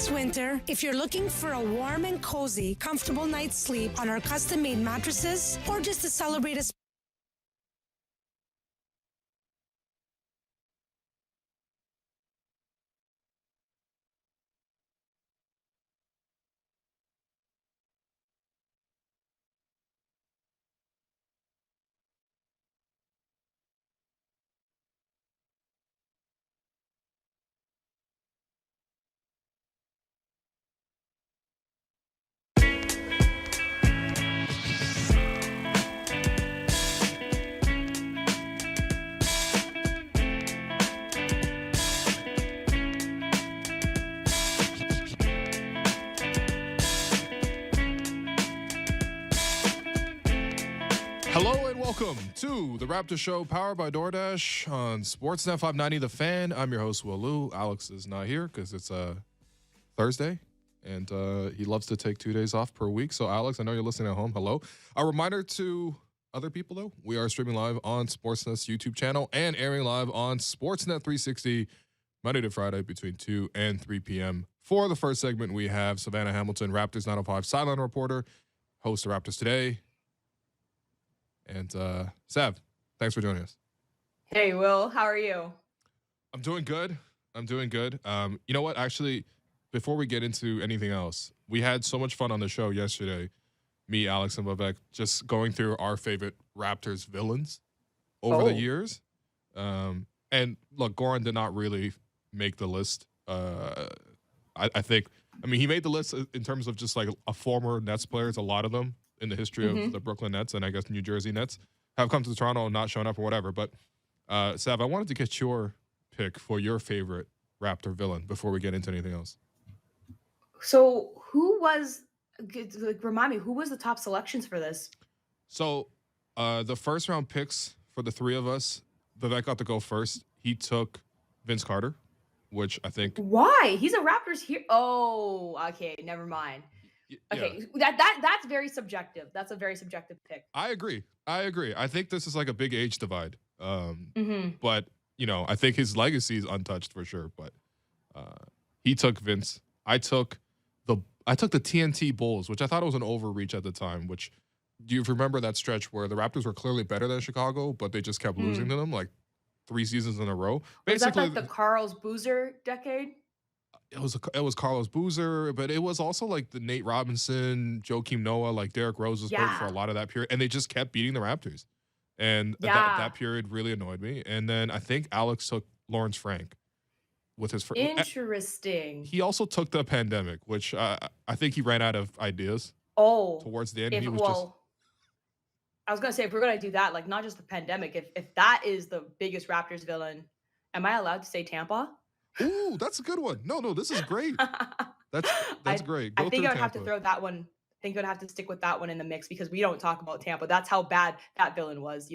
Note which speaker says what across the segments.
Speaker 1: This winter, if you're looking for a warm and cozy, comfortable night's sleep on our custom-made mattresses, or just to celebrate a
Speaker 2: Hello and welcome to the Raptors Show, powered by DoorDash on Sportsnet 590 The Fan. I'm your host, Will Lou. Alex is not here because it's Thursday, and he loves to take 2 days off per week. So, Alex, I know you're listening at home. Hello. A reminder to other people, though, we are streaming live on Sportsnet's YouTube channel and airing live on Sportsnet 360 Monday to Friday between 2 and 3 p.m. For the first segment, we have Savannah Hamilton, Raptors 905 sideline reporter, host of Raptors Today. And Sav, thanks for joining us.
Speaker 3: Hey, Will, how are you?
Speaker 2: I'm doing good. You know what? Actually, before we get into anything else, we had so much fun on the show yesterday. Me, Alex, and Vivek just going through our favorite Raptors villains over the years. And look, Goran did not really make the list. I think, he made the list in terms of just like a former Nets player. It's a lot of them in the history of the Brooklyn Nets and I guess New Jersey Nets have come to Toronto and not shown up or whatever. But Sav, I wanted to get your pick for your favorite Raptor villain before we get into anything else.
Speaker 3: So who was, remind me, who was the top selections for this?
Speaker 2: So the first round picks for the three of us, Vivek got to go first. He took Vince Carter, which I think.
Speaker 3: Why? He's a Raptors here. Oh, okay. Never mind. Okay, yeah. That's very subjective. That's a very subjective pick.
Speaker 2: I agree. I think this is like a big age divide. But I think his legacy is untouched for sure. But he took Vince. I took the TNT Bulls, which I thought was an overreach at the time. Which, do you remember that stretch where the Raptors were clearly better than Chicago, but they just kept losing to them like 3 seasons in a row?
Speaker 3: Basically, was that like the Carlos Boozer decade?
Speaker 2: It was Carlos Boozer, but it was also like the Nate Robinson, Joakim Noah, like Derrick Rose was hurt for a lot of that period, and they just kept beating the Raptors, and that period really annoyed me. And then I think Alex took Lawrence Frank with his first.
Speaker 3: Interesting.
Speaker 2: He also took the pandemic, which I think he ran out of ideas. Towards the end,
Speaker 3: I was gonna say, if we're gonna do that, like not just the pandemic, if that is the biggest Raptors villain, am I allowed to say Tampa?
Speaker 2: Ooh, that's a good one. No, this is great. That's great.
Speaker 3: I think I would have to throw that one. I think I'd have to stick with that one in the mix because we don't talk about Tampa. That's how bad that villain was,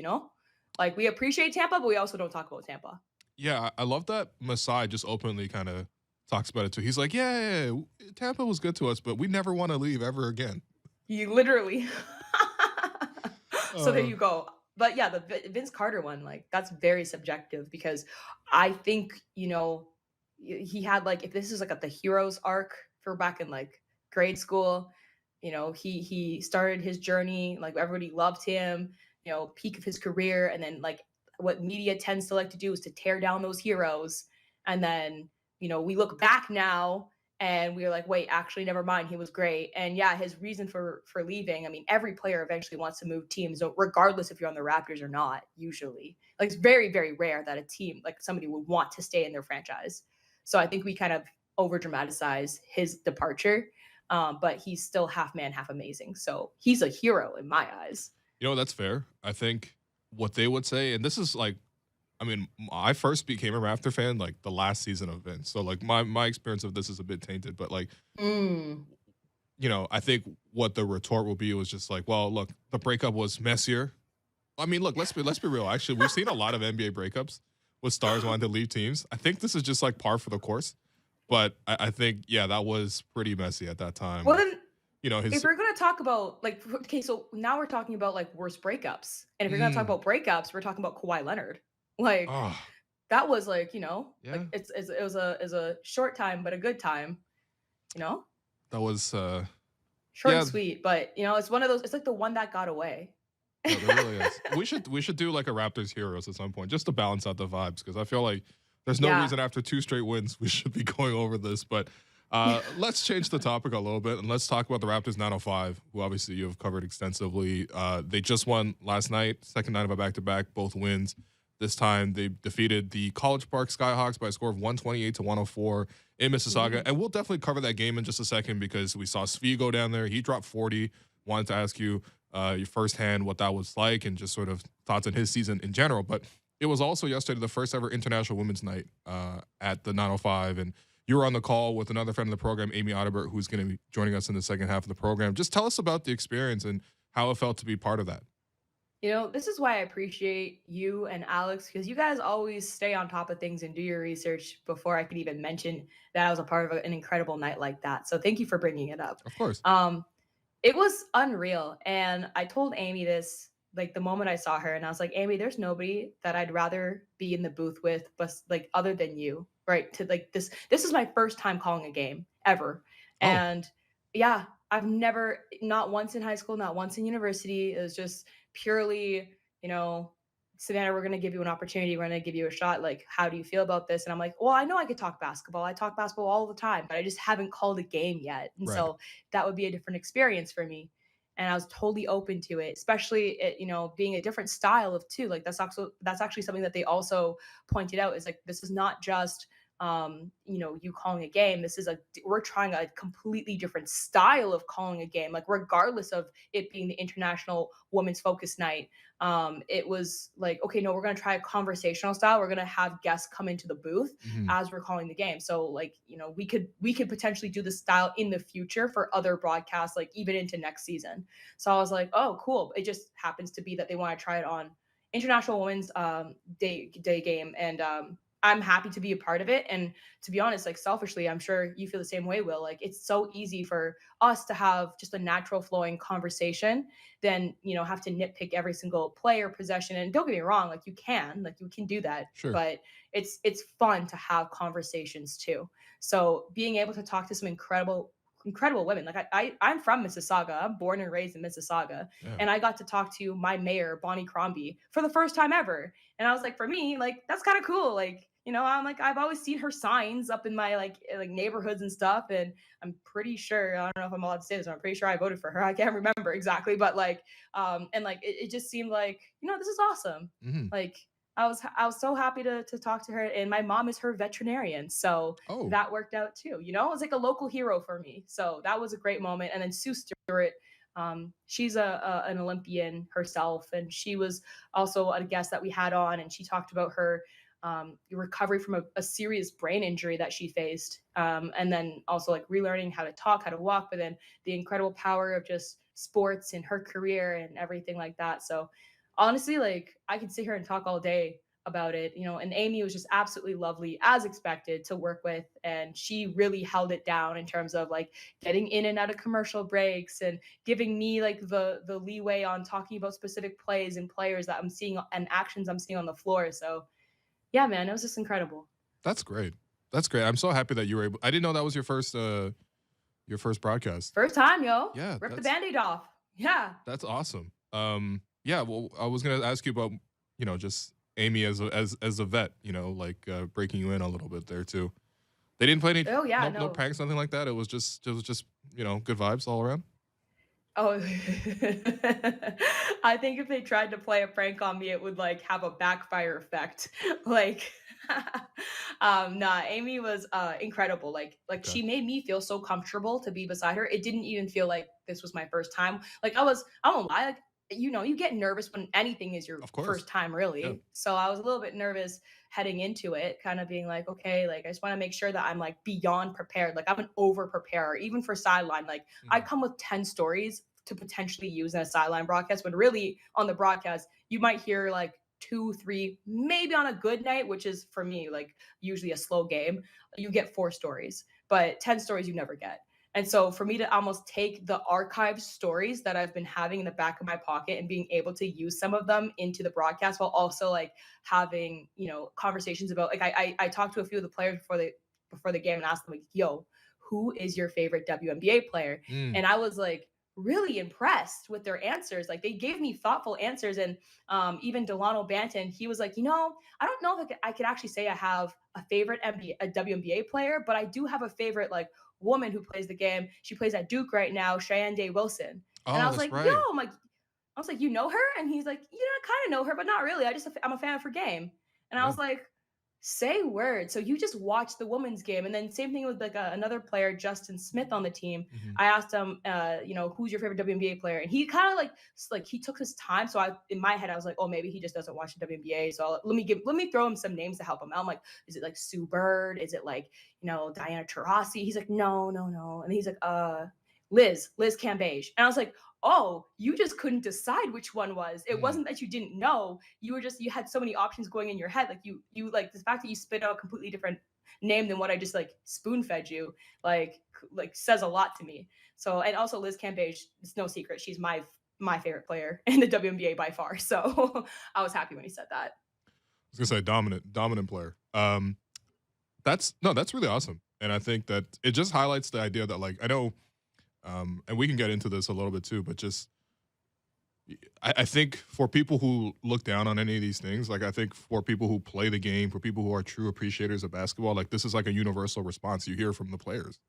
Speaker 3: Like we appreciate Tampa, but we also don't talk about Tampa.
Speaker 2: Yeah, I love that Masai just openly kind of talks about it too. He's like, yeah, Tampa was good to us, but we never want to leave ever again.
Speaker 3: You literally. So there you go. But yeah, the Vince Carter one, like that's very subjective because I think, he had like, if this is like the hero's arc for back in like grade school, he started his journey, like everybody loved him, peak of his career. And then like what media tends to like to do is to tear down those heroes. And then, we look back now and we were like, wait, actually, never mind. He was great. And yeah, his reason for leaving, every player eventually wants to move teams, regardless if you're on the Raptors or not, usually. Like it's very, very rare that a team, like somebody would want to stay in their franchise. So I think we kind of over dramatize his departure, but he's still half man, half amazing. So he's a hero in my eyes.
Speaker 2: That's fair. I think what they would say, and this is like, I first became a Raptor fan like the last season of Vince. So like my experience of this is a bit tainted, but like, I think what the retort will be was just like, well, look, the breakup was messier. Look, let's be real. Actually, we've seen a lot of NBA breakups with stars wanting to leave teams. I think this is just like par for the course. But I think, that was pretty messy at that time.
Speaker 3: Well, then, if we're going to talk about, like, okay, so now we're talking about, like, worst breakups. And if we're going to talk about breakups, we're talking about Kawhi Leonard. Like, that was, like, like, it was a short time, but a good time. you know?
Speaker 2: That was
Speaker 3: Short and
Speaker 2: yeah.
Speaker 3: sweet, but it's one of those, it's like the one that got away.
Speaker 2: No, there really is. We should do like a Raptors Heroes at some point just to balance out the vibes because I feel like there's no
Speaker 3: Yeah.
Speaker 2: reason after 2 straight wins we should be going over this. But let's change the topic a little bit and let's talk about the Raptors 905, who obviously you have covered extensively. They just won last night, second night of a back-to-back, both wins. This time they defeated the College Park Skyhawks by a score of 128-104 in Mississauga. And we'll definitely cover that game in just a second because we saw Svi go down there. He dropped 40. Wanted to ask you your firsthand what that was like and just sort of thoughts on his season in general. But it was also yesterday the first ever International Women's Night at the 905. And you were on the call with another friend of the program, Amy Audibert, who's going to be joining us in the second half of the program. Just tell us about the experience and how it felt to be part of that.
Speaker 3: This is why I appreciate you and Alex, because you guys always stay on top of things and do your research before I could even mention that I was a part of an incredible night like that. So thank you for bringing it up.
Speaker 2: Of course.
Speaker 3: It was unreal. And I told Amy this like the moment I saw her, and I was like, Amy, there's nobody that I'd rather be in the booth with, but like other than you, right? To like this is my first time calling a game ever.
Speaker 2: Oh.
Speaker 3: And yeah, I've never, not once in high school, not once in university. It was just purely, Savannah, we're going to give you an opportunity. We're going to give you a shot. Like, how do you feel about this? And I'm like, well, I know I could talk basketball. I talk basketball all the time, but I just haven't called a game yet. And
Speaker 2: Right.
Speaker 3: so that would be a different experience for me. And I was totally open to it, especially it, being a different style of two. Like that's actually something that they also pointed out is like, this is not just, you calling a game. We're trying a completely different style of calling a game. Like regardless of it being the International Women's Focus Night, it was like, okay, no, we're going to try a conversational style. We're going to have guests come into the booth as we're calling the game. So like, we could potentially do this style in the future for other broadcasts, like even into next season. So I was like, oh, cool. It just happens to be that they want to try it on International Women's Day game. And I'm happy to be a part of it. And to be honest, like selfishly, I'm sure you feel the same way, Will. Like it's so easy for us to have just a natural flowing conversation than, have to nitpick every single play or possession. And don't get me wrong, like you can do that,
Speaker 2: Sure.
Speaker 3: but it's fun to have conversations too. So being able to talk to some incredible women. Like I'm from Mississauga. I'm born and raised in Mississauga.
Speaker 2: Yeah.
Speaker 3: And I got to talk to my mayor, Bonnie Crombie, for the first time ever. And I was like, for me, like, that's kind of cool. Like, I'm like, I've always seen her signs up in my like neighborhoods and stuff. And I'm pretty sure, I don't know if I'm allowed to say this, but I'm pretty sure I voted for her. I can't remember exactly, but like, and like, it just seemed like, this is awesome.
Speaker 2: Mm-hmm.
Speaker 3: Like, I was so happy to talk to her, and my mom is her veterinarian, so that worked out too. It was like a local hero for me, so that was a great moment. And then Sue Stewart, she's an Olympian herself, and she was also a guest that we had on, and she talked about her recovery from a serious brain injury that she faced, and then also like relearning how to talk, how to walk, but then the incredible power of just sports in her career and everything like that. So honestly, like I could sit here and talk all day about it, and Amy was just absolutely lovely as expected to work with. And she really held it down in terms of like getting in and out of commercial breaks and giving me like the leeway on talking about specific plays and players that I'm seeing and actions I'm seeing on the floor. So yeah, man, it was just incredible.
Speaker 2: That's great. That's great. I'm so happy that you were able. I didn't know that was your first broadcast.
Speaker 3: First time, yo.
Speaker 2: Yeah.
Speaker 3: Rip the Band-Aid off. Yeah.
Speaker 2: That's awesome. Yeah, well, I was gonna ask you about, just Amy as a vet, like breaking you in a little bit there too. They didn't play any no pranks, nothing like that. It was just good vibes all around.
Speaker 3: Oh, I think if they tried to play a prank on me, it would like have a backfire effect. Like, nah, Amy was incredible. Like
Speaker 2: Okay.
Speaker 3: she made me feel so comfortable to be beside her. It didn't even feel like this was my first time. Like I won't lie, like, you get nervous when anything is your first time, really.
Speaker 2: Yeah.
Speaker 3: So I was a little bit nervous heading into it, kind of being like, okay, like I just want to make sure that I'm like beyond prepared. Like I'm an over preparer, even for sideline. Like I come with 10 stories to potentially use in a sideline broadcast, when really on the broadcast, you might hear like 2, 3, maybe on a good night, which is for me, like usually a slow game, you get 4 stories, but 10 stories you never get. And so for me to almost take the archived stories that I've been having in the back of my pocket and being able to use some of them into the broadcast, while also like having, conversations about, like I talked to a few of the players before the game and asked them like, yo, who is your favorite WNBA player? And I was like really impressed with their answers. Like they gave me thoughtful answers. And even Delano Banton, he was like, I don't know if I could actually say I have a favorite WNBA player, but I do have a favorite like woman who plays the game. She plays at Duke right now, Cheyenne Day Wilson. And I
Speaker 2: Oh,
Speaker 3: was
Speaker 2: that's
Speaker 3: like,
Speaker 2: right.
Speaker 3: I was like, you know her? And he's like, I kind of know her, but not really. I'm a fan of her game. And I
Speaker 2: Yeah.
Speaker 3: was like, say words. So you just watched the women's game. And then same thing with like another player, Justin Smith on the team. I asked him, who's your favorite WNBA player? And he kind of like he took his time. So in my head, I was like, oh, maybe he just doesn't watch the WNBA. So let me throw him some names to help him out. I'm like, is it like Sue Bird? Is it like, Diana Taurasi? He's like, no. And he's like, Liz Cambage. And I was like, oh, you just couldn't decide which one was. It wasn't that you didn't know. You had so many options going in your head. Like you like the fact that you spit out a completely different name than what I just like spoon fed you, like says a lot to me. So, and also Liz Cambage, it's no secret. She's my favorite player in the WNBA by far. So I was happy when he said that.
Speaker 2: I was gonna say dominant player. That's really awesome. And I think that it just highlights the idea that like, I know, and we can get into this a little bit too, but just, I think for people who look down on any of these things, like I think for people who play the game, for people who are true appreciators of basketball, like this is like a universal response you hear from the players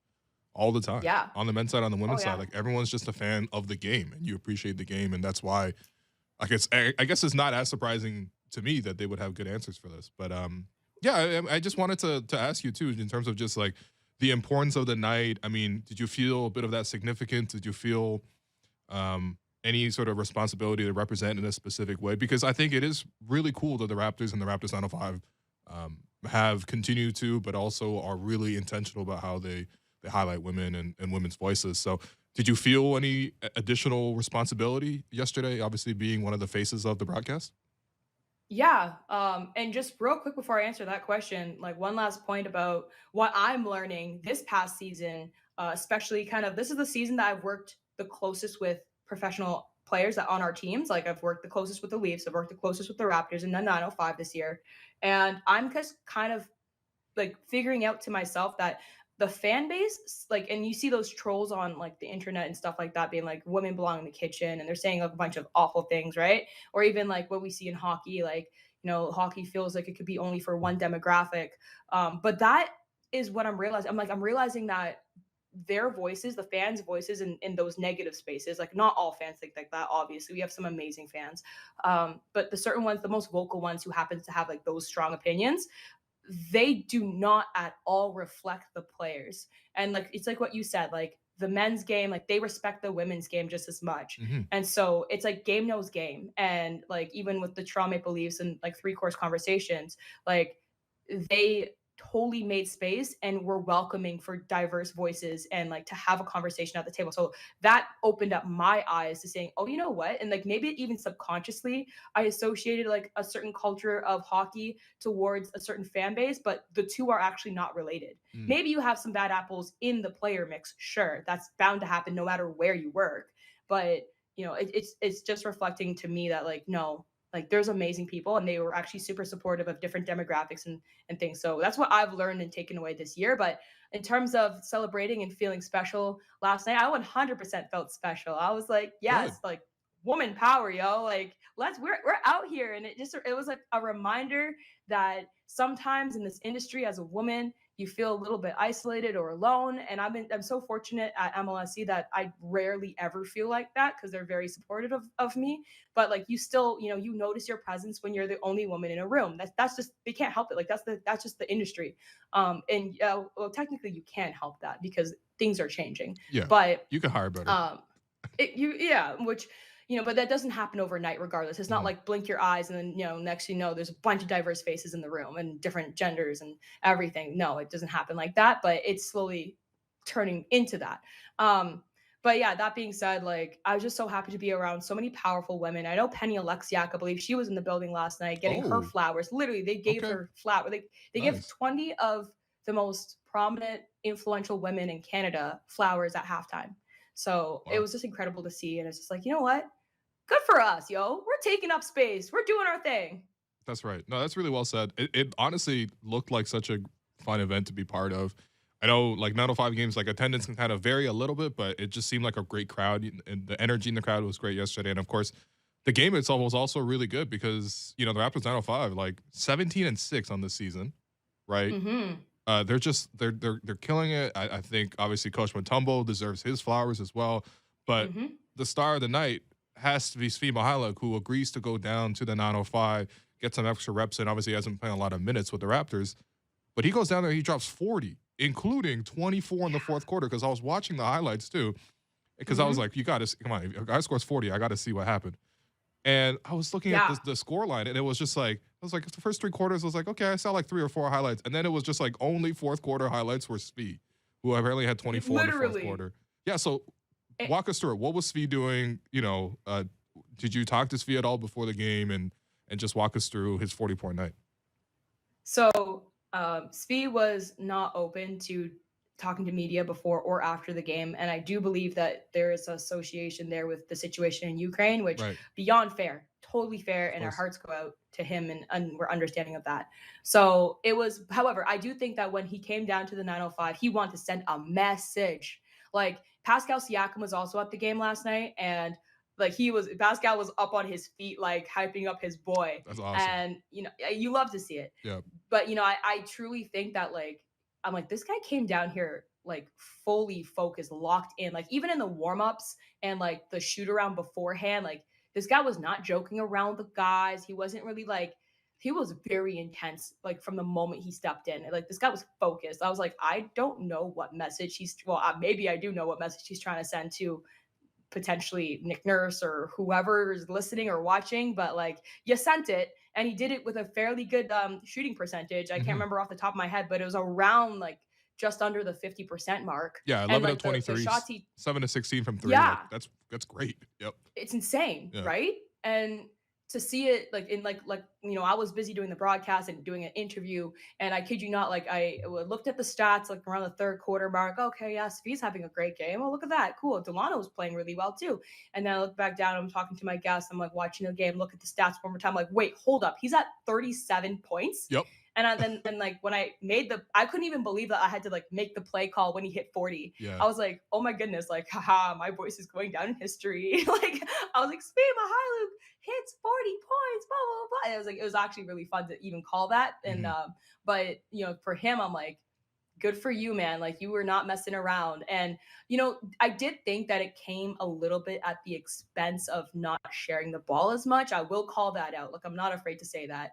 Speaker 2: all the time.
Speaker 3: Yeah.
Speaker 2: On the men's side, on the women's
Speaker 3: yeah.
Speaker 2: side, like everyone's just a fan of the game and you appreciate the game. And that's why, I guess it's not as surprising to me that they would have good answers for this. But yeah, I just wanted to ask you too, in terms of just like the importance of the night. I mean, did you feel a bit of that significance? Did you feel any sort of responsibility to represent in a specific way? Because I think it is really cool that the Raptors and the Raptors 905 have continued to, but also are really intentional about how they highlight women and women's voices. So did you feel any additional responsibility yesterday, obviously being one of the faces of the broadcast?
Speaker 3: Yeah. And just real quick before I answer that question, like one last point about what I'm learning this past season, especially kind of this is the season that I've worked the closest with professional players that on our teams. Like I've worked the closest with the Leafs, I've worked the closest with the Raptors and then 905 this year. And I'm just kind of like figuring out to myself that the fan base, like, and you see those trolls on like the internet and stuff like that being like women belong in the kitchen and they're saying like a bunch of awful things, right? Or even like what we see in hockey, like, hockey feels like it could be only for one demographic. But that is what I'm realizing. I'm realizing that their voices, the fans' voices in those negative spaces, like not all fans think like that. Obviously, we have some amazing fans. But the certain ones, the most vocal ones who happens to have like those strong opinions, they do not at all reflect the players. And like it's like what you said, like the men's game, like they respect the women's game just as much. And so it's like game knows game. And like even with the Toronto Maple Leafs and like three-course conversations, like they totally made space and were welcoming for diverse voices and like to have a conversation at the table. So that opened up my eyes to saying, oh, you know what? And like maybe even subconsciously I associated like a certain culture of hockey towards a certain fan base, but the two are actually not related. Maybe you have some bad apples in the player mix. Sure. That's bound to happen no matter where you work. But it's just reflecting to me that like, no, like there's amazing people and they were actually super supportive of different demographics and things. So that's what I've learned and taken away this year. But in terms of celebrating and feeling special last night, I 100% felt special. I was like, yes,
Speaker 2: Good.
Speaker 3: like woman power, yo. Like we're out here. And it was like a reminder that sometimes in this industry as a woman, you feel a little bit isolated or alone. And I'm so fortunate at MLSC that I rarely ever feel like that because they're very supportive of me. But like you still, you notice your presence when you're the only woman in a room. That's just they can't help it. Like that's just the industry. Well, technically you can't help that because things are changing.
Speaker 2: Yeah.
Speaker 3: But
Speaker 2: you can hire better.
Speaker 3: Which but that doesn't happen overnight regardless. It's not like blink your eyes and then, next there's a bunch of diverse faces in the room and different genders and everything. No, it doesn't happen like that, but it's slowly turning into that. But yeah, that being said, like I was just so happy to be around so many powerful women. I know Penny Alexiak, I believe she was in the building last night getting her flowers. Literally, they gave her flower. They
Speaker 2: Nice.
Speaker 3: give 20 of the most prominent, influential women in Canada flowers at halftime. So it was just incredible to see. And it's just like, you know what? Good for us, yo. We're taking up space. We're doing our thing.
Speaker 2: That's right. No, that's really well said. It honestly looked like such a fun event to be part of. I know like 905 games, like attendance can kind of vary a little bit, but it just seemed like a great crowd, and the energy in the crowd was great yesterday. And of course, the game itself was also really good because the Raptors 905 like 17-6 on this season, right?
Speaker 3: Mm-hmm.
Speaker 2: They're killing it. I think obviously Coach Mutombo deserves his flowers as well, but
Speaker 3: Mm-hmm.
Speaker 2: the star of the night has to be Svi Mykhailiuk, who agrees to go down to the 905, get some extra reps in. Obviously, he hasn't played a lot of minutes with the Raptors, but he goes down there, he drops 40, including 24 in the fourth quarter. Because I was watching the highlights too, because I was like, you got to come on, if a guy scores 40, I got to see what happened. And I was looking at the score line, and it was just like, I was like, the first three quarters, I was like, okay, I saw like 3 or 4 highlights. And then it was just like only fourth quarter highlights were Svi, who apparently had 24 in the fourth quarter. Yeah, so walk us through it. What was Svi doing? Did you talk to Svi at all before the game, and just walk us through his 40-point night?
Speaker 3: So Svi was not open to talking to media before or after the game, and I do believe that there is an association there with the situation in Ukraine, which beyond fair, totally fair, and our hearts go out to him, and we're understanding of that. So it was, however, I do think that when he came down to the 905, he wanted to send a message. Like Pascal Siakam was also at the game last night, and like Pascal was up on his feet, like hyping up his boy.
Speaker 2: That's awesome.
Speaker 3: And you love to see it.
Speaker 2: Yeah.
Speaker 3: But I truly think that I'm like, this guy came down here like fully focused, locked in. Like even in the warm-ups and like the shoot around beforehand, like this guy was not joking around with the guys. He wasn't really like, he was very intense, like from the moment he stepped in. Like this guy was focused. I was like, I don't know what message maybe I do know what message he's trying to send to potentially Nick Nurse or whoever is listening or watching, but like you sent it, and he did it with a fairly good shooting percentage. I can't remember off the top of my head, but it was around like just under the 50% mark.
Speaker 2: Yeah, 11 of 23, 7 of 16 from 3.
Speaker 3: Yeah,
Speaker 2: like, that's great. Yep,
Speaker 3: it's insane, right? And to see it like in like I was busy doing the broadcast and doing an interview, and I kid you not, like I looked at the stats like around the third quarter mark. Okay, yeah, Svi's having a great game. Oh, look at that, cool. Delano was playing really well too. And then I look back down, I'm talking to my guest, I'm like watching the game, look at the stats one more time, like wait, hold up, he's at 37 points.
Speaker 2: Yep.
Speaker 3: And then like when I I couldn't even believe that I had to like make the play call when he hit 40.
Speaker 2: Yeah.
Speaker 3: I was like, oh my goodness, like haha, my voice is going down in history. Like I was like, Svi Mykhailiuk hits 40 points, blah blah blah. It was actually really fun to even call that. And but for him, I'm like, good for you, man. Like you were not messing around. And I did think that it came a little bit at the expense of not sharing the ball as much. I will call that out. Like I'm not afraid to say that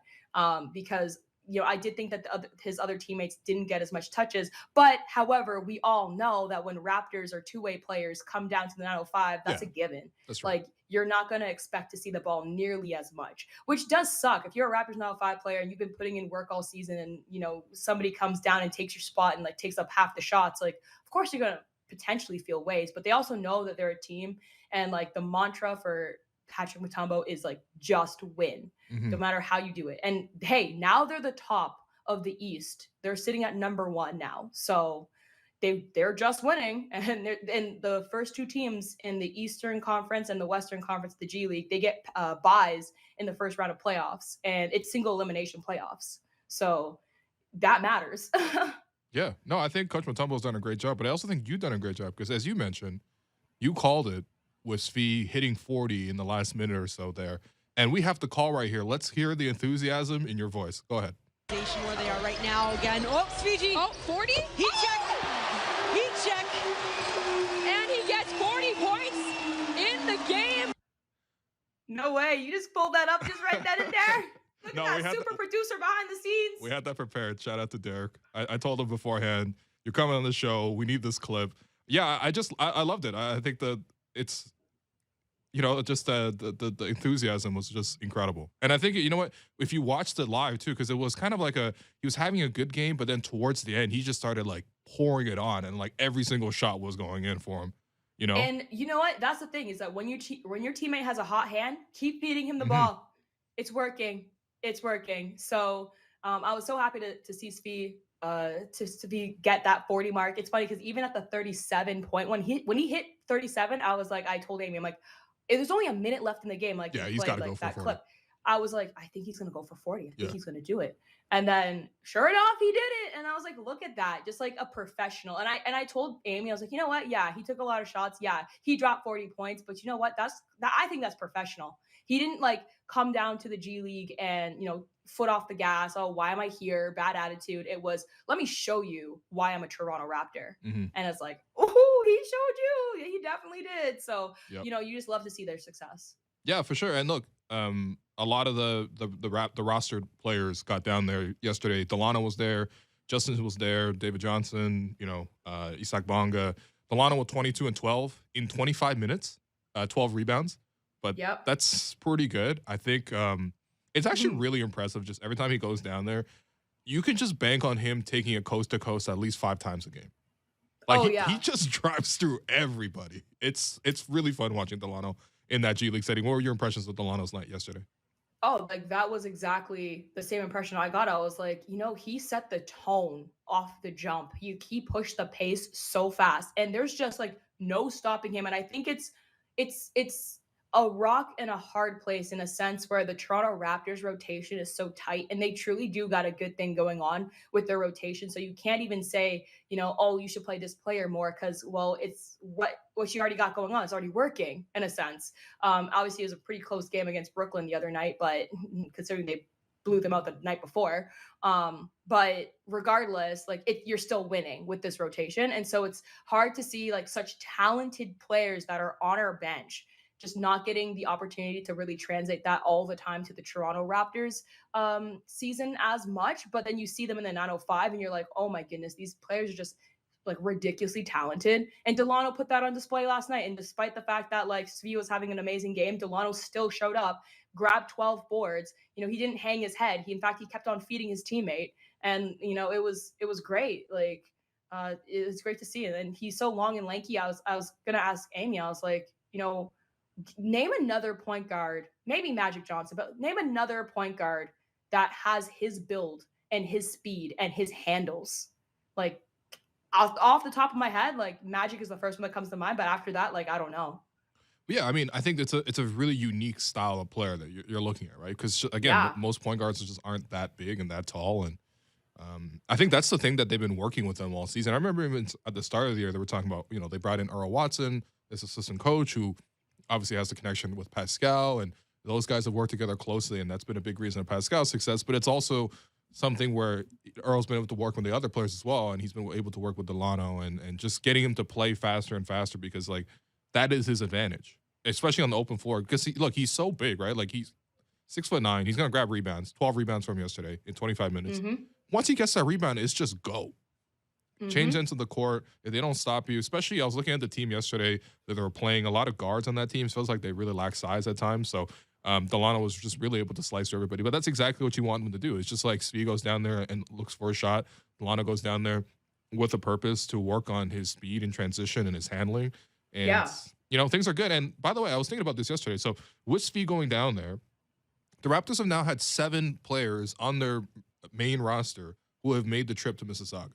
Speaker 3: because I did think that his other teammates didn't get as much touches. But however, we all know that when Raptors or two-way players come down to the 905, that's a given.
Speaker 2: That's right.
Speaker 3: Like you're not going to expect to see the ball nearly as much, which does suck. If you're a Raptors 905 player and you've been putting in work all season, and somebody comes down and takes your spot and like takes up half the shots, like of course you're going to potentially feel ways. But they also know that they're a team, and like the mantra for Patrick Mutombo is like just win, no matter how you do it. And hey, now they're the top of the East. They're sitting at number 1 now, so they're just winning. And the first 2 teams in the Eastern Conference and the Western Conference, the G League, they get buys in the first round of playoffs, and it's single elimination playoffs, so that matters.
Speaker 2: Yeah, no, I think Coach Mutombo's done a great job, but I also think you've done a great job because, as you mentioned, you called it with Svi hitting 40 in the last minute or so there. And we have the call right here. Let's hear the enthusiasm in your voice. Go ahead.
Speaker 4: Where they are right now again. Oh, Svi. Oh, 40? Heat check. Heat check. And he gets 40 points in the game.
Speaker 3: No way. You just pulled that up just right then and there. Look at that super producer behind the scenes.
Speaker 2: We had that prepared. Shout out to Derek. I told him beforehand, you're coming on the show. We need this clip. Yeah, I loved it. I think it's just the enthusiasm was just incredible. And I think, what, if you watched it live too, because it was kind of like he was having a good game, but then towards the end, he just started like pouring it on, and like every single shot was going in for him,
Speaker 3: And you know what? That's the thing, is that when your teammate has a hot hand, keep feeding him the ball. It's working. It's working. So I was so happy to see Svi to get that 40 mark. It's funny because even at the 37 point, when he hit 37, I was like, I told Amy, I'm like, there's only a minute left in the game. Like,
Speaker 2: yeah, he's got to go for
Speaker 3: that
Speaker 2: 40.
Speaker 3: clip. I was like, I think he's going to go for 40. I think
Speaker 2: Yeah.
Speaker 3: he's going to do it. And then sure enough, he did it. And I was like, look at that. Just like a professional. And I told Amy, I was like, you know what? Yeah, he took a lot of shots. Yeah, he dropped 40 points. But you know what? I think that's professional. He didn't like come down to the G League and, foot off the gas. Oh, why am I here? Bad attitude. It was, let me show you why I'm a Toronto Raptor.
Speaker 2: Mm-hmm.
Speaker 3: And it's like, oh, he showed you. Yeah, he definitely did. So,
Speaker 2: Yep.
Speaker 3: You just love to see their success.
Speaker 2: Yeah, for sure. And look, a lot of the rostered players got down there yesterday. Delano was there, Justin was there, David Johnson, Isak Bonga. Delano with 22 and 12 in 25 minutes, 12 rebounds. But that's pretty good. I think it's actually really impressive. Just every time he goes down there, you can just bank on him taking it coast to coast at least 5 times a game. Like he just drives through everybody. It's really fun watching Delano in that G League setting. What were your impressions of Delano's night yesterday?
Speaker 3: Oh, like that was exactly the same impression I got. I was like, he set the tone off the jump. He pushed the pace so fast, and there's just like no stopping him. And I think it's a rock and a hard place in a sense where the Toronto Raptors rotation is so tight, and they truly do got a good thing going on with their rotation. So you can't even say, oh, you should play this player more because, well, it's what you already got going on. It's already working in a sense. Obviously, it was a pretty close game against Brooklyn the other night, but considering they blew them out the night before. But regardless, you're still winning with this rotation. And so it's hard to see like such talented players that are on our bench just not getting the opportunity to really translate that all the time to the Toronto Raptors season as much. But then you see them in the 905 and you're like, oh my goodness, these players are just like ridiculously talented. And Delano put that on display last night. And despite the fact that like Svi was having an amazing game, Delano still showed up, grabbed 12 boards. He didn't hang his head. He kept on feeding his teammate. And, it was great. Like, it was great to see it. And he's so long and lanky. I was going to ask Amy, I was like, name another point guard, maybe Magic Johnson, but name another point guard that has his build and his speed and his handles. Like off the top of my head, like Magic is the first one that comes to mind. But after that, like, I don't know.
Speaker 2: Yeah, I mean, I think it's a really unique style of player that you're looking at, right? Because again, most point guards just aren't that big and that tall, and I think that's the thing that they've been working with them all season. I remember even at the start of the year they were talking about, they brought in Earl Watson, this assistant coach who obviously has the connection with Pascal, and those guys have worked together closely, and that's been a big reason of Pascal's success. But it's also something where Earl's been able to work with the other players as well, and he's been able to work with Delano and just getting him to play faster and faster because, like, that is his advantage, especially on the open floor. Because, he's so big, right? Like, he's 6'9". He's going to grab rebounds, 12 rebounds from yesterday in 25 minutes. Mm-hmm. Once he gets that rebound, it's just go. Mm-hmm. Change into the court. If they don't stop you, especially I was looking at the team yesterday that they were playing a lot of guards on that team. So it feels like they really lack size at times. So Delano was just really able to slice through everybody. But that's exactly what you want him to do. It's just like Svi goes down there and looks for a shot. Delano goes down there with a purpose to work on his speed and transition and his handling. And, things are good. And by the way, I was thinking about this yesterday. So with Svi going down there, the Raptors have now had 7 players on their main roster who have made the trip to Mississauga.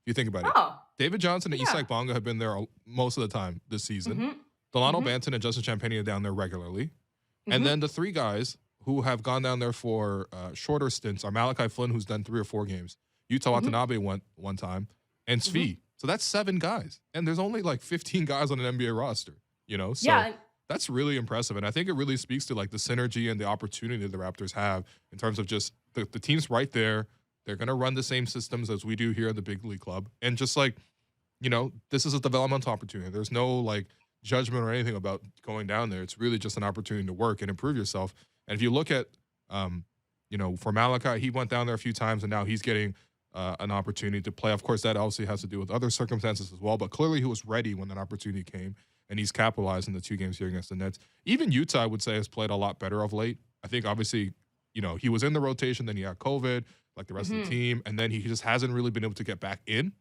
Speaker 2: You think about it. David Johnson and Isak Bonga have been there most of the time this season. Mm-hmm. Delano Banton and Justin Champagnie are down there regularly. Mm-hmm. And then the 3 guys who have gone down there for shorter stints are Malachi Flynn, who's done 3 or 4 games. Yuta Watanabe went one time. And Svi. Mm-hmm. So that's 7 guys. And there's only like 15 guys on an NBA roster, So that's really impressive. And I think it really speaks to like the synergy and the opportunity the Raptors have in terms of just the team's right there. They're going to run the same systems as we do here at the Big League Club. And just like, this is a developmental opportunity. There's no like judgment or anything about going down there. It's really just an opportunity to work and improve yourself. And if you look at, for Malachi, he went down there a few times and now he's getting an opportunity to play. Of course, that obviously has to do with other circumstances as well. But clearly he was ready when that opportunity came and he's capitalized in the 2 games here against the Nets. Even Utah, I would say, has played a lot better of late. I think obviously, he was in the rotation, then he had COVID, like the rest of the team, and then he just hasn't really been able to get back in.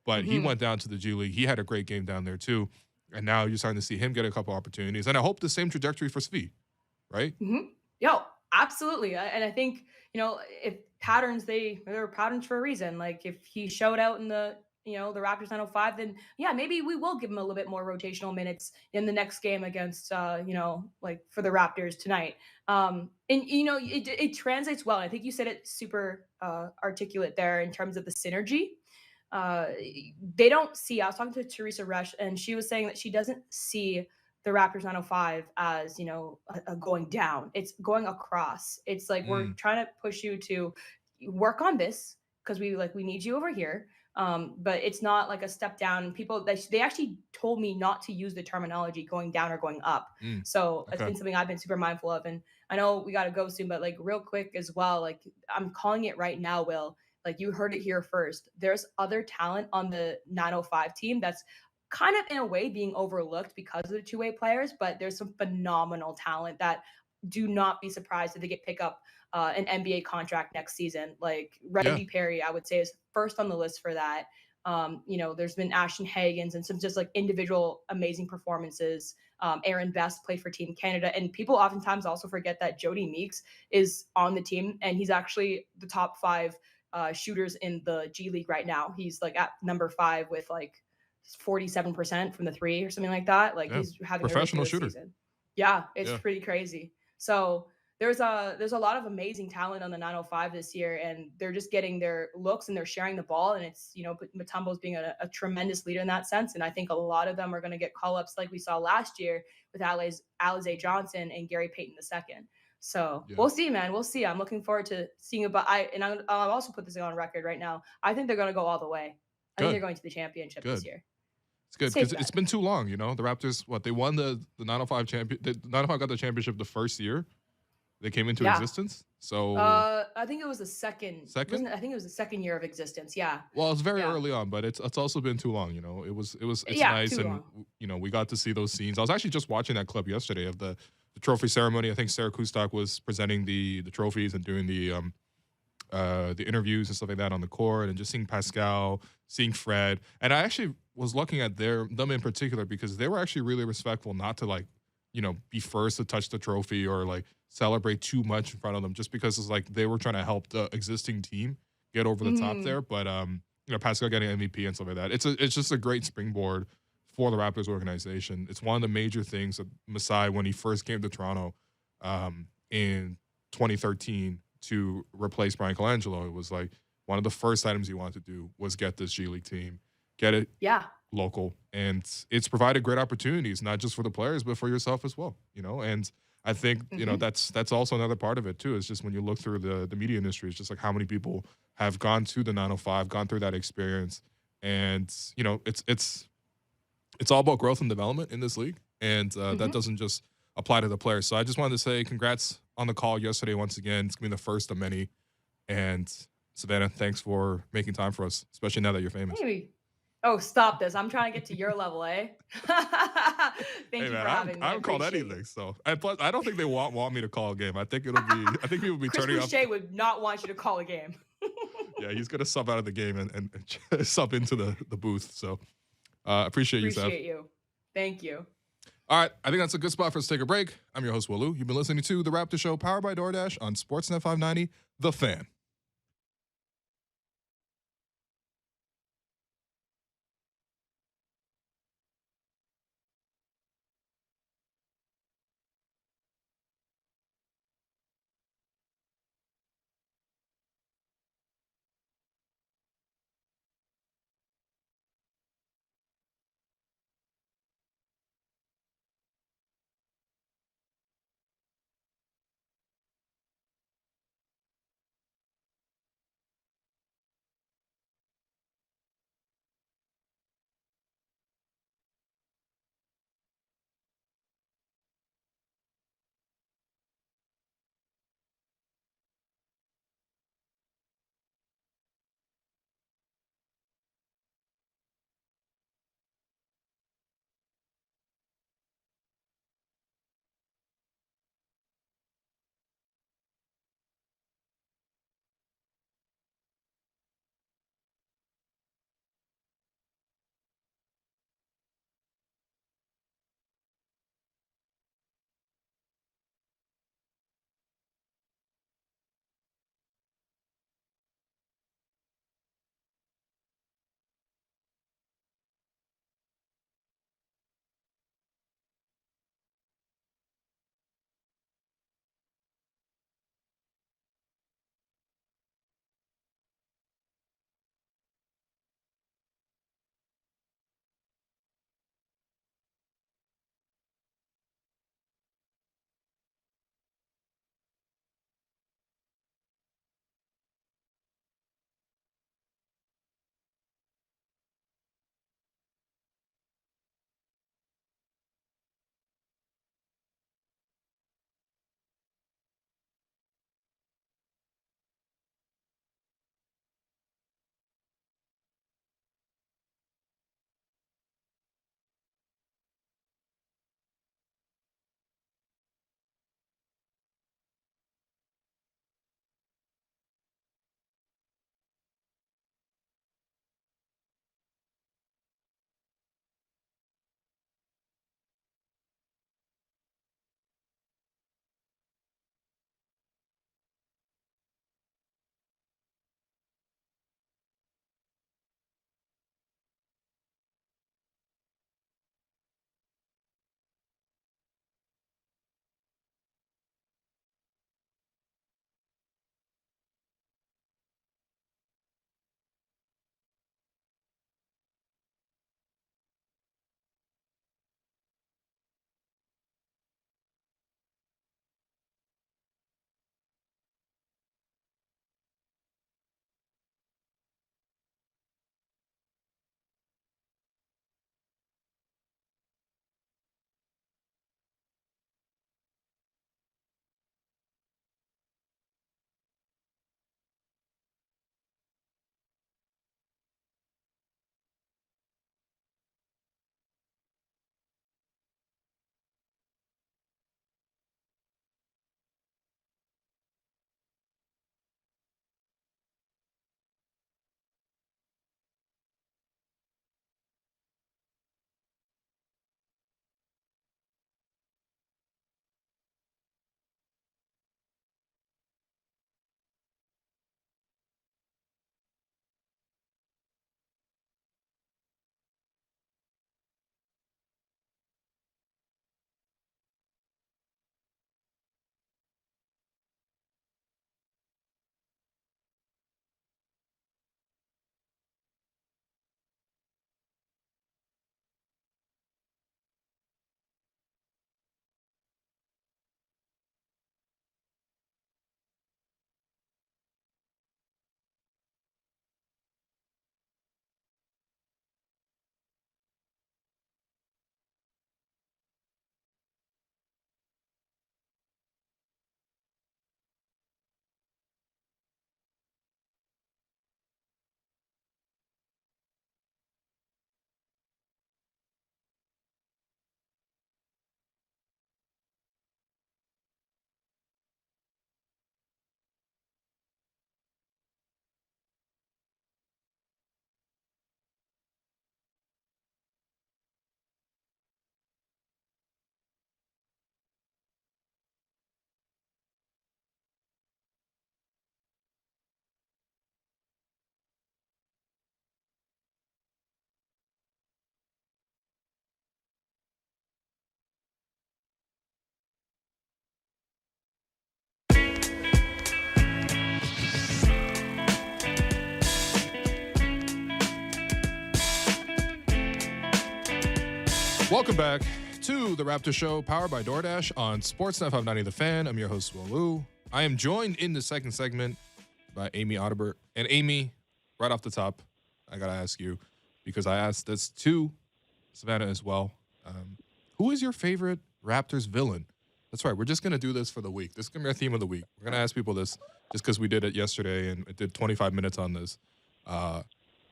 Speaker 2: But he went down to the G League. He had a great game down there too. And now you're starting to see him get a couple opportunities. And I hope the same trajectory for Svi, right?
Speaker 3: Mm-hmm. Yo, absolutely. And I think, if patterns, they're patterns for a reason. Like if he showed out in the the Raptors 905, then yeah, maybe we will give him a little bit more rotational minutes in the next game against, like for the Raptors tonight. And it translates well. I think you said it super articulate there in terms of the synergy. Uh, they don't see. I was talking to Teresa Resch, and she was saying that she doesn't see the Raptors 905 as a going down. It's going across. It's like we're trying to push you to work on this because we need you over here. But it's not like a step down. People they actually told me not to use the terminology going down or going up. So it's
Speaker 2: Okay.
Speaker 3: been something I've been super mindful of. And I know we got to go soon, but like real quick as well, like I'm calling it right now, Will. Like you heard it here first. There's other talent on the 905 team that's kind of in a way being overlooked because of the two-way players, but there's some phenomenal talent that do not be surprised if they get pick up an NBA contract next season. Like Reggie Perry, I would say is first on the list for that. There's been Ashton Hagens and some just like individual amazing performances. Aaron Best played for Team Canada, and people oftentimes also forget that Jody Meeks is on the team, and he's actually the top 5 shooters in the G League right now. He's like at number 5 with like 47% from the 3 or something like that. Like he's having
Speaker 2: professional
Speaker 3: a ridiculous
Speaker 2: shooter.
Speaker 3: season. Yeah, it's pretty crazy. So there's a lot of amazing talent on the 905 this year, and they're just getting their looks and they're sharing the ball. And it's Mutombo's being a tremendous leader in that sense. And I think a lot of them are going to get call ups like we saw last year with Alize Johnson and Gary Payton II. So we'll see, man. We'll see. I'm looking forward to seeing it. But I'll also put this on record right now. I think they're going to go all the way. I think they're going to the championship this year.
Speaker 2: It's good because it's been too long. The Raptors, they won the 905 champion. The 905 got the championship the first year they came into existence. So
Speaker 3: I think it was the second. I think it was the second year of existence. Yeah.
Speaker 2: Well, it's very early on, but it's also been too long. It's nice, and we got to see those scenes. I was actually just watching that clip yesterday of the trophy ceremony. I think Sarah Kustok was presenting the trophies and doing the interviews and stuff like that on the court, and just seeing Pascal, seeing Fred. And I actually was looking at them in particular because they were actually really respectful not to be first to touch the trophy or like celebrate too much in front of them, just because it's like they were trying to help the existing team get over the top there. But Pascal getting MVP and stuff like that. It's just a great springboard for the Raptors organization. It's one of the major things that Masai, when he first came to Toronto in 2013 to replace Brian Colangelo, it was like one of the first items he wanted to do was get this G League team, get it local. And it's provided great opportunities, not just for the players, but for yourself as well, And I think, that's also another part of it too, is just when you look through the media industry, it's just like how many people have gone to the 905, gone through that experience. And, it's all about growth and development in this league. And that doesn't just apply to the players. So I just wanted to say congrats on the call yesterday once again. It's going to be the first of many. And Savannah, thanks for making time for us, especially now that you're famous.
Speaker 3: Maybe. Oh, stop this. I'm trying to get to your level, eh? Thank you for having me.
Speaker 2: I haven't called anything, so. And plus, I don't think they want me to call a game. I think people will be turning off.
Speaker 3: Chris Boucher would not want you to call a game.
Speaker 2: Yeah, he's going to sub out of the game and sub into the booth. So appreciate you, Sav.
Speaker 3: Appreciate you. Thank you.
Speaker 2: All right, I think that's a good spot for us to take a break. I'm your host, Wolu. You've been listening to The Raptors Show, powered by DoorDash on Sportsnet 590, The Fan. Welcome back to the Raptors Show, powered by DoorDash on Sportsnet 590 The Fan. I'm your host, Will Lou. I am joined in the second segment by Amy Audibert. And Amy, right off the top, I got to ask you, because I asked this to Savannah as well, who is your favorite Raptors villain? That's right. We're just going to do this for the week. This is going to be our theme of the week. We're going to ask people this just because we did it yesterday and it did 25 minutes on this.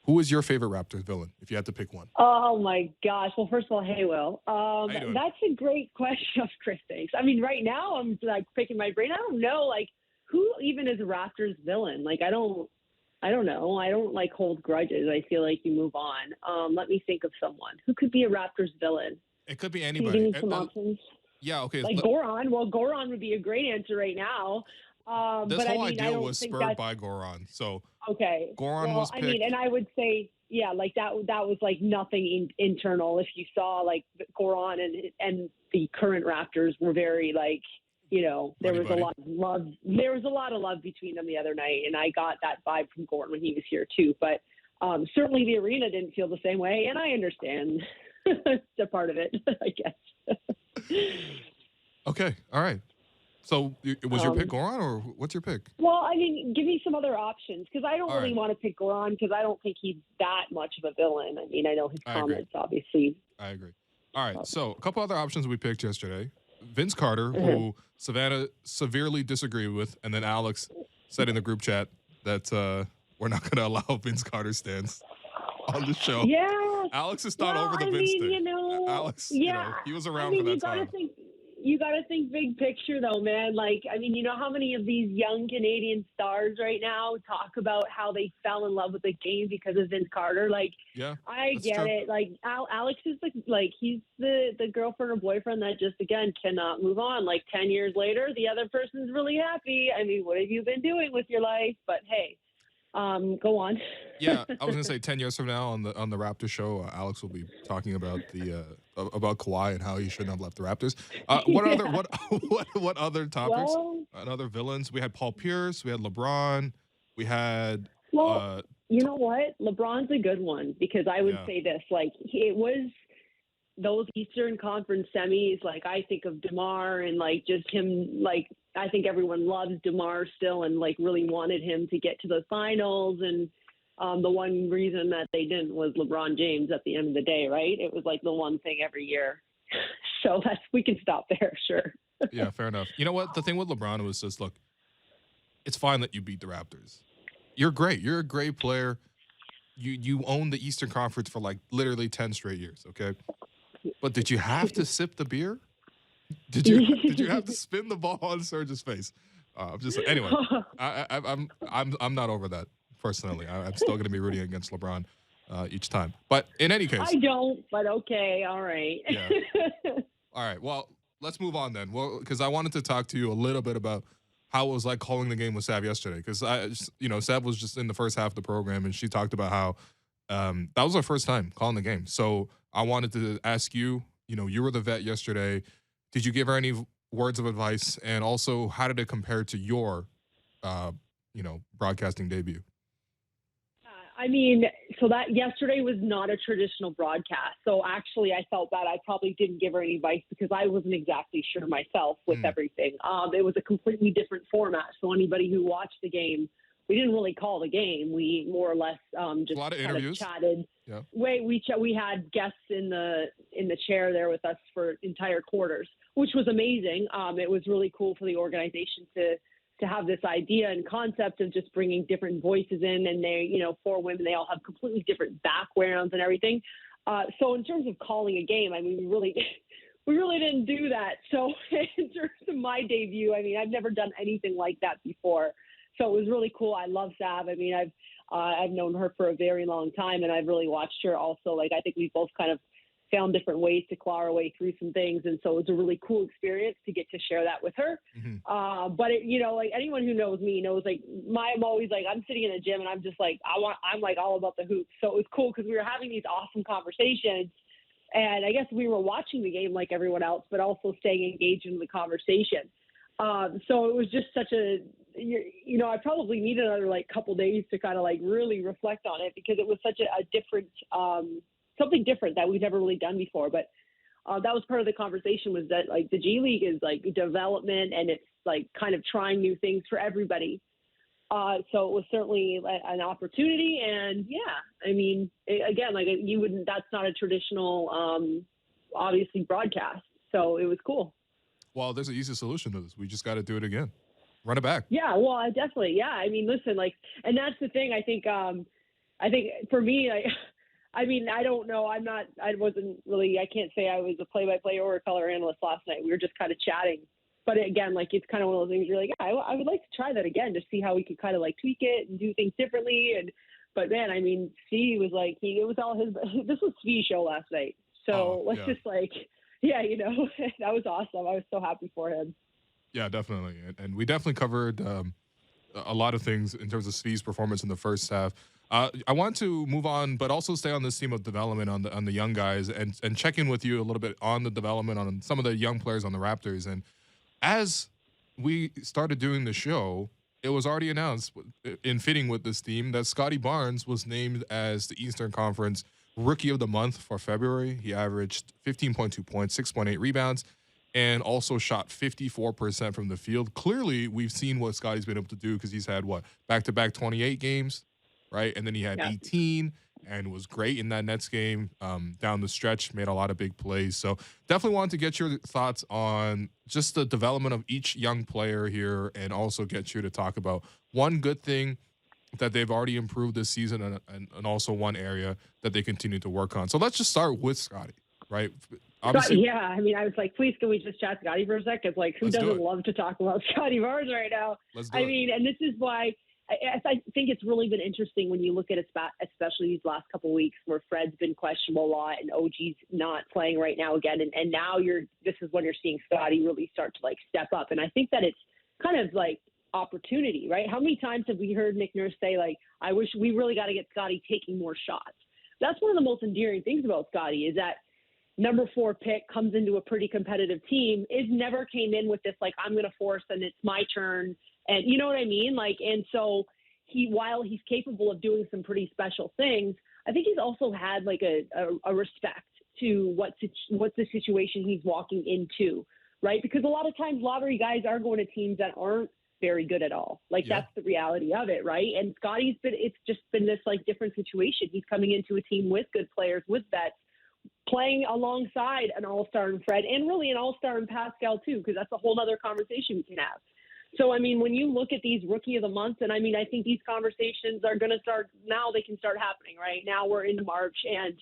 Speaker 2: Who is your favorite Raptors villain, if you had to pick one?
Speaker 5: Oh, my gosh. Well, first of all, hey, Will. That's a great question. Chris, thanks. I mean, right now, I'm, like, picking my brain. I don't know, like, who even is a Raptors villain? Like, I don't know. I don't, like, hold grudges. I feel like you move on. Let me think of someone. Who could be a Raptors villain?
Speaker 2: It could be
Speaker 5: Can
Speaker 2: anybody.
Speaker 5: you give me some options?
Speaker 2: Yeah, okay.
Speaker 5: Like Goran. Well, Goran would be a great answer right now.
Speaker 2: This
Speaker 5: but
Speaker 2: whole
Speaker 5: I mean,
Speaker 2: idea
Speaker 5: I don't
Speaker 2: was
Speaker 5: think
Speaker 2: spurred
Speaker 5: that's
Speaker 2: by Goran. So
Speaker 5: okay.
Speaker 2: Goran was picked.
Speaker 5: I mean, and I would say, yeah, like that was like nothing internal. If you saw like Goran and the current Raptors were very like, you know, there was a lot of love. There was a lot of love between them the other night, and I got that vibe from Goran when he was here too. But certainly the arena didn't feel the same way, and I understand. It's a part of it, I guess.
Speaker 2: Okay, all right. So was your pick Goran, or what's your pick?
Speaker 5: Well, I mean, give me some other options, because I don't
Speaker 2: All
Speaker 5: really
Speaker 2: right.
Speaker 5: want to pick Goran, because I don't think he's that much of a villain. I mean, I know his comments, obviously.
Speaker 2: I agree. All right, so a couple other options we picked yesterday. Vince Carter, who Savannah severely disagreed with, and then Alex said in the group chat that we're not going to allow Vince Carter stance on the show.
Speaker 5: Yeah.
Speaker 2: Alex is not over the Vince thing.
Speaker 5: You know,
Speaker 2: Alex,
Speaker 5: yeah.
Speaker 2: he was around for that time.
Speaker 5: You got to think big picture, though, man. Like, I mean, you know how many of these young Canadian stars right now talk about how they fell in love with the game because of Vince Carter? Like,
Speaker 2: yeah,
Speaker 5: I get it. Like, Alex is he's the girlfriend or boyfriend that just, again, cannot move on. Like, 10 years later, the other person's really happy. I mean, what have you been doing with your life? But hey, go on.
Speaker 2: Yeah, I was gonna say 10 years from now on the Raptors show, Alex will be talking about about Kawhi and how he shouldn't have left the Raptors. What other topics?
Speaker 5: Well,
Speaker 2: and other villains? We had Paul Pierce, we had LeBron, we had.
Speaker 5: You know what? LeBron's a good one, because I would say this: like, it was those Eastern Conference semis. Like, I think of DeMar and like just him. Like, I think everyone loves DeMar still, and like really wanted him to get to the finals. And the one reason that they didn't was LeBron James at the end of the day, right? It was like the one thing every year. So we can stop there, sure.
Speaker 2: Yeah, fair enough. You know what? The thing with LeBron was just, look, it's fine that you beat the Raptors. You're great. You're a great player. You own the Eastern Conference for like literally 10 straight years, okay? But did you have to sip the beer? Did you have to spin the ball on Serge's face? Anyway. I'm not over that personally. I'm still going to be rooting against LeBron each time. But in any case,
Speaker 5: I don't. But okay, all right.
Speaker 2: Yeah. All right. Well, let's move on then. Well, because I wanted to talk to you a little bit about how it was like calling the game with Sav yesterday. Because Sav was just in the first half of the program, and she talked about how that was her first time calling the game. So I wanted to ask you. You know, you were the vet yesterday. Did you give her any words of advice? And also, how did it compare to your, broadcasting debut?
Speaker 5: I mean, so that yesterday was not a traditional broadcast. So actually, I felt that I probably didn't give her any advice because I wasn't exactly sure myself with everything. It was a completely different format. So anybody who watched the game, we didn't really call the game. We more or less just
Speaker 2: a lot of
Speaker 5: kind
Speaker 2: interviews.
Speaker 5: of chatted.
Speaker 2: Yeah.
Speaker 5: We had guests in the chair there with us for entire quarters, which was amazing. It was really cool for the organization to have this idea and concept of just bringing different voices in, and they, four women, they all have completely different backgrounds and everything. So in terms of calling a game, I mean, we really didn't do that. So in terms of my debut, I mean, I've never done anything like that before. So it was really cool. I love Sav. I mean, I've known her for a very long time, and I've really watched her also. Like, I think we both kind of found different ways to claw our way through some things. And so it was a really cool experience to get to share that with her. Mm-hmm. But like anyone who knows me knows, like, I'm always like, I'm sitting in the gym and I'm just like, I'm like all about the hoops. So it was cool because we were having these awesome conversations, and I guess we were watching the game like everyone else, but also staying engaged in the conversation. So it was just such I probably needed another like couple days to kind of like really reflect on it, because it was such a different, something different that we've never really done before. But that was part of the conversation, was that like the G League is like development and it's like kind of trying new things for everybody. So it was certainly an opportunity. And yeah, I mean, again, like that's not a traditional, obviously broadcast. So it was cool.
Speaker 2: Well, there's an easy solution to this. We just got to do it again. Run it back.
Speaker 5: Yeah, well, definitely. Yeah. I mean, listen, like, and that's the thing. I think for me, I mean, I don't know. I can't say I was a play-by-play or a color analyst last night. We were just kind of chatting. But again, like, it's kind of one of those things you're like, yeah, I would like to try that again to see how we could kind of like tweak it and do things differently. But man, I mean, Svi was like, it was all this was Svi's show last night. So just like, yeah, you know, that was awesome. I was so happy for him.
Speaker 2: Yeah, definitely. And we definitely covered a lot of things in terms of Svi's performance in the first half. I want to move on, but also stay on this theme of development on the young guys and check in with you a little bit on the development on some of the young players on the Raptors. And as we started doing the show, it was already announced, in fitting with this theme, that Scottie Barnes was named as the Eastern Conference Rookie of the Month for February. He averaged 15.2 points, 6.8 rebounds, and also shot 54% from the field. Clearly, we've seen what Scottie's been able to do because he's had, back-to-back 28 games, right? And then he had 18 and was great in that Nets game down the stretch, made a lot of big plays. So definitely wanted to get your thoughts on just the development of each young player here, and also get you to talk about one good thing that they've already improved this season and also one area that they continue to work on. So let's just start with Scottie, right?
Speaker 5: Obviously, yeah, I mean, I was like, please, can we just chat Scottie for a sec? Because, like, who doesn't love to talk about Scottie Barnes right now? I mean, and this is why I think it's really been interesting when you look at it, especially these last couple of weeks where Fred's been questionable a lot and OG's not playing right now again. And now this is when you're seeing Scottie really start to, like, step up. And I think that it's kind of like opportunity, right? How many times have we heard Nick Nurse say, like, I wish we really got to get Scottie taking more shots? That's one of the most endearing things about Scottie, is that number 4 pick comes into a pretty competitive team, never came in with this, like, I'm going to force and it's my turn. And you know what I mean? Like, and so while he's capable of doing some pretty special things, I think he's also had like a respect to what's the situation he's walking into, right? Because a lot of times lottery guys are going to teams that aren't very good at all. Like, that's the reality of it, right? And it's just been this like different situation. He's coming into a team with good players, with vets, playing alongside an all-star in Fred, and really an all-star in Pascal too, because that's a whole other conversation we can have. So, I mean, when you look at these Rookie of the Month, and I mean, I think these conversations are going to start now. They can start happening, right? Now we're in March, and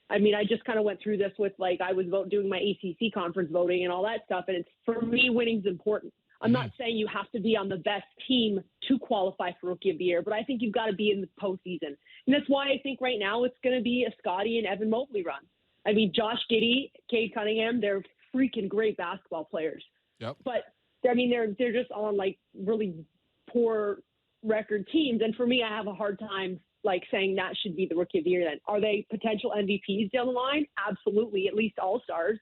Speaker 5: I mean, I just kind of went through this with, like, I was doing my ACC conference voting and all that stuff, and it's, for me, winning's important. I'm not saying you have to be on the best team to qualify for Rookie of the Year, but I think you've got to be in the postseason. And that's why I think right now it's going to be a Scottie and Evan Mobley run. I mean, Josh Giddey, Cade Cunningham, they're freaking great basketball players.
Speaker 2: Yep.
Speaker 5: But I mean, they're just on like really poor record teams. And for me, I have a hard time like saying that should be the Rookie of the Year. Then are they potential MVPs down the line? Absolutely, at least all-stars.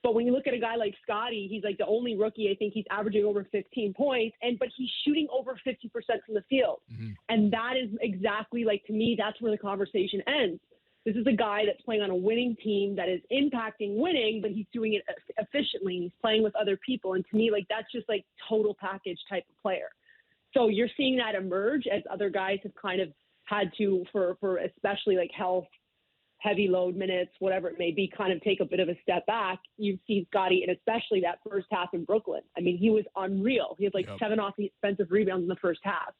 Speaker 5: But when you look at a guy like Scottie, he's like the only rookie. I think he's averaging over 15 points, but he's shooting over 50% from the field. Mm-hmm. And that is exactly, like, to me, that's where the conversation ends. This is a guy that's playing on a winning team that is impacting winning, but he's doing it efficiently. He's playing with other people. And to me, like, that's just like total package type of player. So you're seeing that emerge as other guys have kind of had to, for especially like health, heavy load minutes, whatever it may be, kind of take a bit of a step back. You've seen Scottie, and especially that first half in Brooklyn. I mean, he was unreal. He had like 7 offensive rebounds in the first half.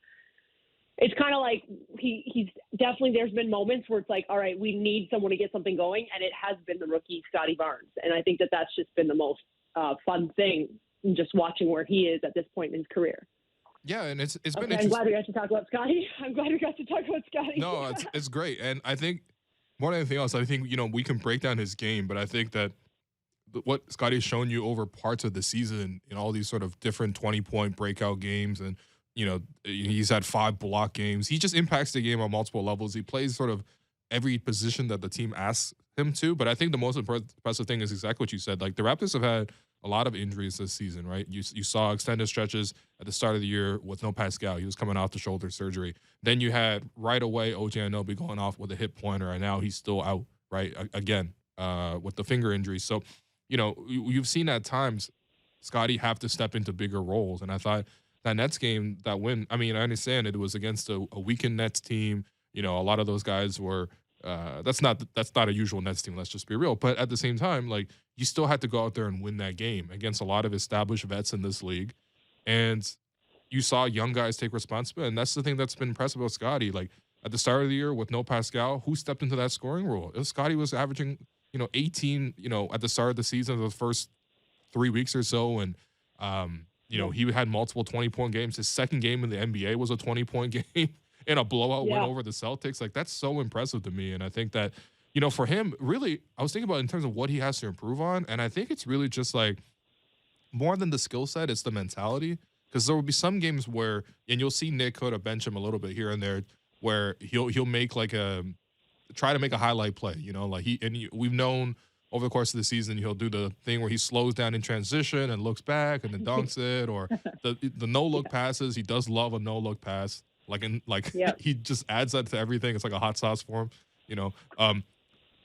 Speaker 5: It's kind of like he's definitely, there's been moments where it's like, all right, we need someone to get something going, and it has been the rookie Scottie Barnes. And I think that's just been the most fun thing, just watching where he is at this point in his career.
Speaker 2: Yeah, and it's been
Speaker 5: okay,
Speaker 2: interesting.
Speaker 5: I'm glad we got to talk about Scottie.
Speaker 2: No, it's great. And I think more than anything else, I think, we can break down his game, but I think that what Scottie's shown you over parts of the season in all these sort of different 20-point breakout games, and he's had 5 block games. He just impacts the game on multiple levels. He plays sort of every position that the team asks him to. But I think the most impressive thing is exactly what you said. Like, the Raptors have had a lot of injuries this season, right? You saw extended stretches at the start of the year with no Pascal. He was coming off the shoulder surgery. Then you had right away OG Anunoby going off with a hip pointer, and now he's still out, right? Again, with the finger injury. So, you've seen at times Scottie have to step into bigger roles. And I thought that Nets game, that win, I mean, I understand it was against a weakened Nets team. A lot of those guys were that's not a usual Nets team, let's just be real. But at the same time, like, you still had to go out there and win that game against a lot of established vets in this league. And you saw young guys take responsibility. And that's the thing that's been impressive about Scottie. Like, at the start of the year with no Pascal, who stepped into that scoring role? Scottie was averaging, 18, at the start of the season, the first 3 weeks or so. And, he had multiple 20-point games. His second game in the NBA was a 20-point game in a blowout win over the Celtics. Like, that's so impressive to me. And I think that, for him, really, I was thinking about in terms of what he has to improve on. And I think it's really just like more than the skill set, it's the mentality. Because there will be some games where, and you'll see Nick Hood bench him a little bit here and there, where he'll make try to make a highlight play, we've known over the course of the season he'll do the thing where he slows down in transition and looks back and then dunks it, or the no look passes. He does love a no look pass, he just adds that to everything. It's like a hot sauce for him,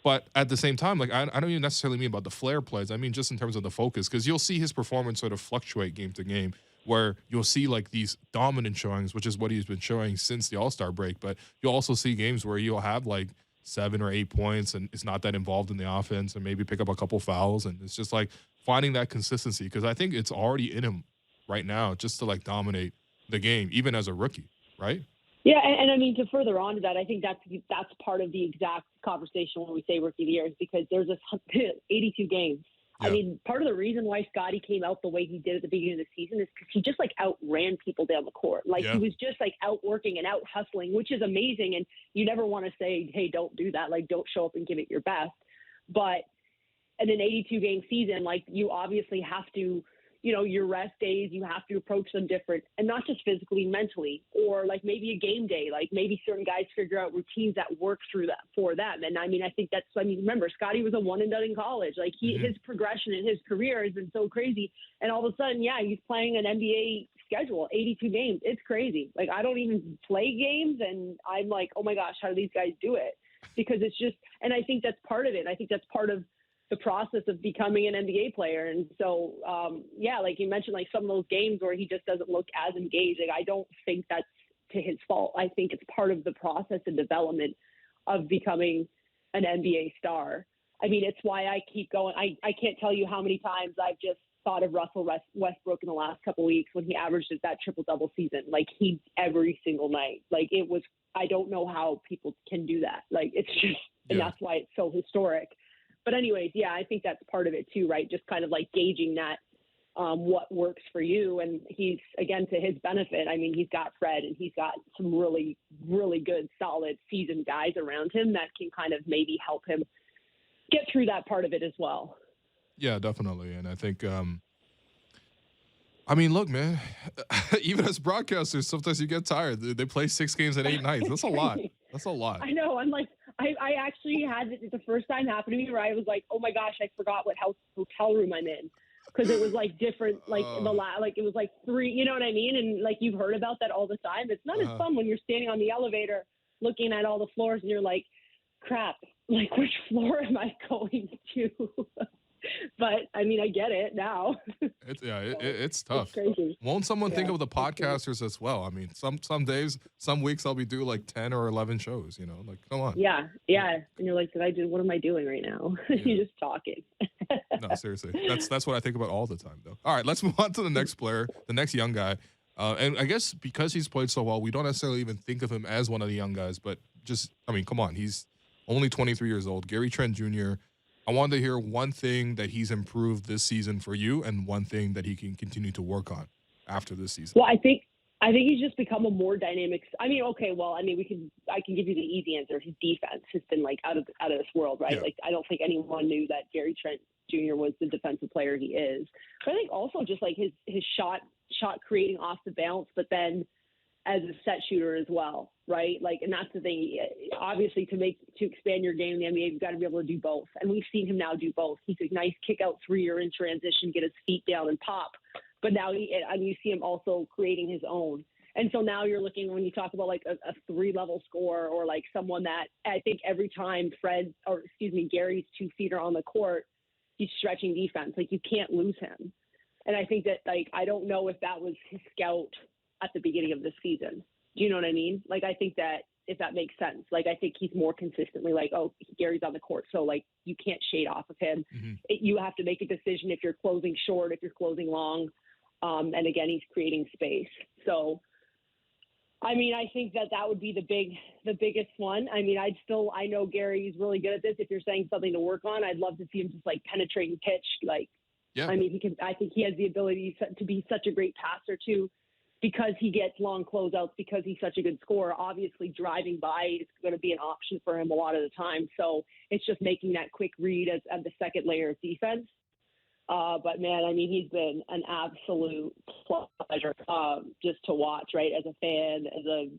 Speaker 2: But at the same time, like, I don't even necessarily mean about the flair plays. I mean just in terms of the focus, because you'll see his performance sort of fluctuate game to game, where you'll see like these dominant showings, which is what he's been showing since the All-Star break. But you'll also see games where you'll have like 7 or 8 points and it's not that involved in the offense and maybe pick up a couple fouls. And it's just like finding that consistency, because I think it's already in him right now just to like dominate the game, even as a rookie, right?
Speaker 5: Yeah, and I mean, to further on to that, I think that's part of the exact conversation when we say rookie of the year, is because there's 82 games. Yeah. I mean, part of the reason why Scottie came out the way he did at the beginning of the season is because he just like outran people down the court. Like he was just like outworking and out hustling, which is amazing. And you never want to say, hey, don't do that. Like, don't show up and give it your best. But in an 82 game season, like, you obviously have to, your rest days, you have to approach them different, and not just physically, mentally, or like maybe a game day, like maybe certain guys figure out routines that work through that for them. And I mean, I think remember, Scottie was a one and done in college. Like his progression in his career has been so crazy. And all of a sudden, he's playing an NBA schedule, 82 games. It's crazy. Like, I don't even play games, and I'm like, oh my gosh, how do these guys do it? Because it's just, and I think that's part of it. I think that's part of the process of becoming an NBA player. And so, like you mentioned, like some of those games where he just doesn't look as engaged, like, I don't think that's to his fault. I think it's part of the process and development of becoming an NBA star. I mean, it's why I keep going. I can't tell you how many times I've just thought of Russell Westbrook in the last couple of weeks when he averaged that triple-double season. Like, he every single night. Like, it was, I don't know how people can do that. Like, it's just, and that's why it's so historic. But anyways, I think that's part of it too, right? Just kind of like gauging that, what works for you. And he's, again, to his benefit, I mean, he's got Fred and he's got some really, really good, solid, seasoned guys around him that can kind of maybe help him get through that part of it as well. Yeah,
Speaker 2: definitely. And I think, I mean, look, man, even as broadcasters, sometimes you get tired. They play 6 games in 8 nights. That's a lot. That's a lot.
Speaker 5: I know. I'm like, I actually had the first time happen to me where I was like, oh my gosh, I forgot what hotel room I'm in, because it was like different, like like it was like 3, you know what I mean? And like, you've heard about that all the time. It's not as fun when you're standing on the elevator looking at all the floors and you're like, crap, like, which floor am I going to? But I mean, I get it now.
Speaker 2: It's tough.
Speaker 5: It's crazy.
Speaker 2: Won't someone think of the podcasters as well? I mean, some days, some weeks I'll be doing like 10 or 11 shows, like, come on.
Speaker 5: Yeah. And you're like, what am I doing right now? You're just talking.
Speaker 2: No, seriously. That's what I think about all the time, though. All right, let's move on to the next player, the next young guy. And I guess because he's played so well, we don't necessarily even think of him as one of the young guys, but just, I mean, come on. He's only 23 years old. Gary Trent Jr., I wanted to hear one thing that he's improved this season for you and one thing that he can continue to work on after this season.
Speaker 5: Well, I think he's just become a more dynamic. I mean, okay, well, I mean, I can give you the easy answer. His defense has been like out of this world, right? Yeah. Like, I don't think anyone knew that Gary Trent Jr. was the defensive player he is. But I think also just like his shot creating off the bounce, but then as a set shooter as well, right? Like, and that's the thing. Obviously, to expand your game in the NBA, you've got to be able to do both. And we've seen him now do both. He's a nice kick out 3-year in transition, get his feet down and pop. But now you see him also creating his own. And so now you're looking, when you talk about like a 3-level scorer, or like someone that I think every time Gary's 2 feet are on the court, he's stretching defense. Like, you can't lose him. And I think that, like, I don't know if that was his scout at the beginning of the season. Do you know what I mean? Like, I think that, if that makes sense, like, I think he's more consistently like, oh, Gary's on the court, so like, you can't shade off of him. You have to make a decision if you're closing short, if you're closing long. And again, he's creating space. So, I mean, I think that would be the biggest one. I mean, I know Gary's really good at this. If you're saying something to work on, I'd love to see him just like penetrating pitch. Like,
Speaker 2: Yeah.
Speaker 5: I mean, I think he has the ability to be such a great passer too, because he gets long closeouts, because he's such a good scorer. Obviously, driving by is going to be an option for him a lot of the time. So it's just making that quick read as the second layer of defense. But man, I mean, he's been an absolute pleasure just to watch, right? As a fan,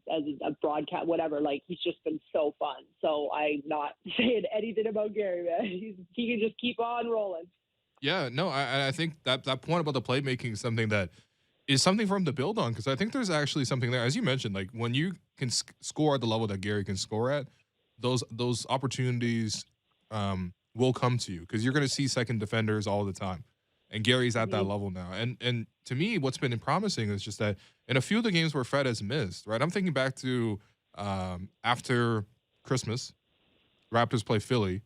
Speaker 5: as a broadcast, whatever. Like, he's just been so fun. So I'm not saying anything about Gary, man. He can just keep on rolling.
Speaker 2: Yeah, no, I think that point about the playmaking is something that is something for him to build on, because I think there's actually something there. As you mentioned, like, when you can score at the level that Gary can score at, those opportunities will come to you, because you're going to see second defenders all the time. And Gary's at that level now. And to me, what's been promising is just that in a few of the games where Fred has missed, right? I'm thinking back to after Christmas, Raptors play Philly,